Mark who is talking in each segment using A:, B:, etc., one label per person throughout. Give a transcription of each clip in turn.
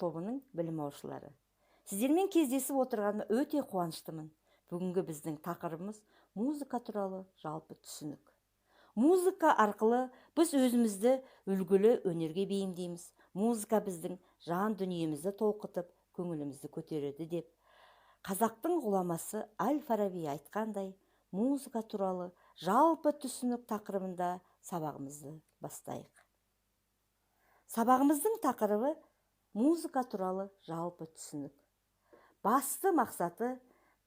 A: тобының білім алушылары. Сіздермен кездесіп отырғаныма өте қуаныштымын. Бүгінгі біздің тақырыбымыз музыка туралы жалпы түсінік. Музыка арқылы біз өзімізді үлгілі өнерге бейімдейміз. Музыка біздің жан дүниемізді толқытып, көңілімізді көтереді деп қазақтың ғұламасы Әл-Фараби айтқандай, музыка туралы жалпы түсінік тақырыбында сабағымызды бастайық. Сабағымыздың тақырыбы музыка туралы жалпы түсінік. Басты мақсаты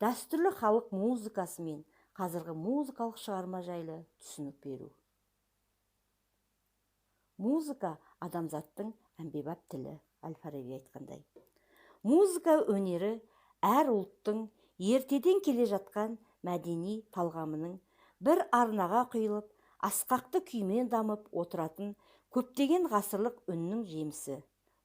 A: дәстүрлі халық музыкасы мен қазіргі музыкалық шығарма жайлы түсінік беру. Музыка адамзаттың әмбебап тілі, Әл-Фараби айтқандай. Музыка өнері әр ұлттың ертеден келе жатқан мәдени талғамының бір арнаға құйылып, асқақты күймен дамып отыратын көптеген ғасырлық үннің жемісі.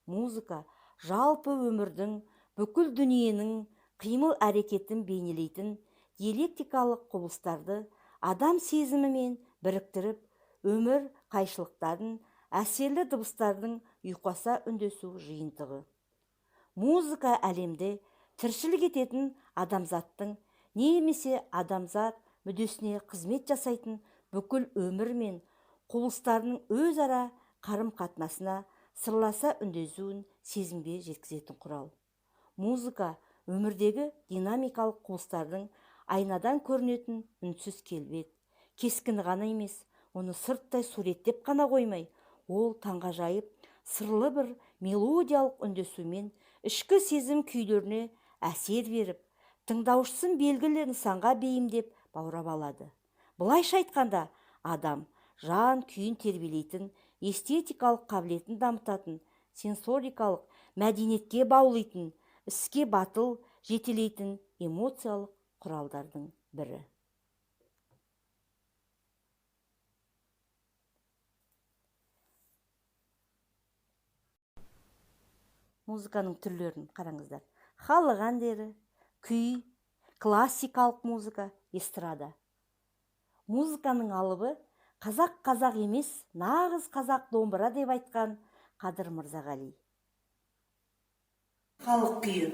A: Музыка жалпы өмірдің, бүкіл дүниенің қимыл әрекетін бейнелейтін диалектикалық құбылыстарды адам сезімімен біріктіріп, өмір қайшылықтарын, әсерлі дыбыстардың ұйқаса үндесу жиынтығы. Музыка әлемде тіршілік ететін адамзаттың немесе адамзат мүддесіне қызмет жасайтын бүкіл өмір мен құбылыстарының өзара қарым-қатынасына сырласа үндесуін сезімге жеткізетін құрал. Музыка өмірдегі динамикалық құбылыстардың айнадан көрінетін үнсіз келбет, кескіні ғана емес, оны сырттай суреттеп қана қоймай, ол таңғажайып сырлы бір мелодиялық үндесумен ішкі сезім күйлеріне әсер беріп, тыңдаушысын белгілі нысанға бейімдеп баурап алады. Былайша айтқанда, адам жан күйін тербелейтін, эстетикалық қабілетін дамытатын, сенсорикалық мәдениетке баулайтын, іске батыл жетелейтін эмоциялық құралдардың бірі. Музыканың түрлерін қараңыздар. Халық әндері, күй, классикалық музыка, эстрада. Музыканың алыбы қазақ емес, нағыз қазақ домбыра деп айтқан Қадыр Мырзағали. Халық күйі.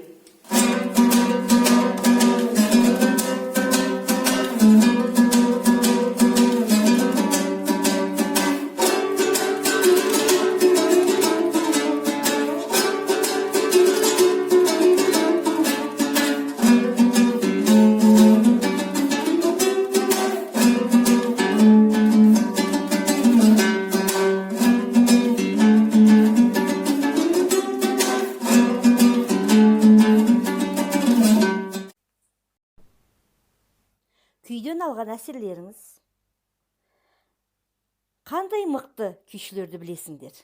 A: Күйден алған әсерлеріңіз қандай мықты күйшілерді білесіңдер?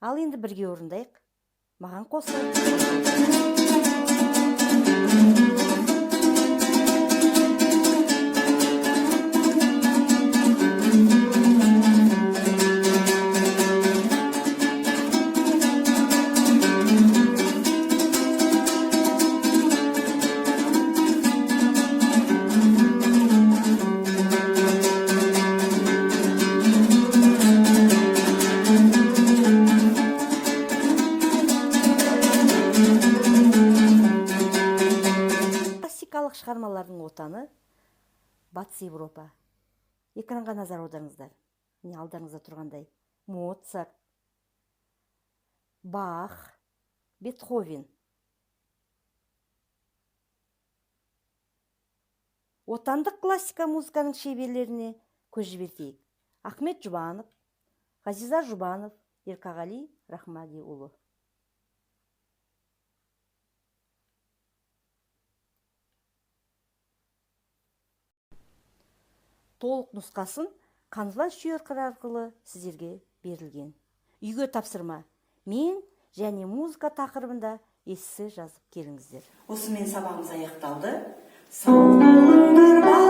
A: Ал енді бірге орындайық. Маған қосылыңыз. Шығармалардың отаны Батыс Европа. Экранға назар аударыңыздар. Міне алдарыңызда тұрғандай Моцарт, Бах, Бетховен. Отандық классика музыканың шеберлеріне көз жібертейік. Ахмет Жұбанов, Ғазиза Жұбанов, Еркағали Рахмадиұлы. Толық нұсқасын Canva арқылы сіздерге берілген. Үйге тапсырма. Мен және музыка тақырыбында эссе жазып келіңіздер. Осымен сабағымыз аяқталды. Сау болыңдар.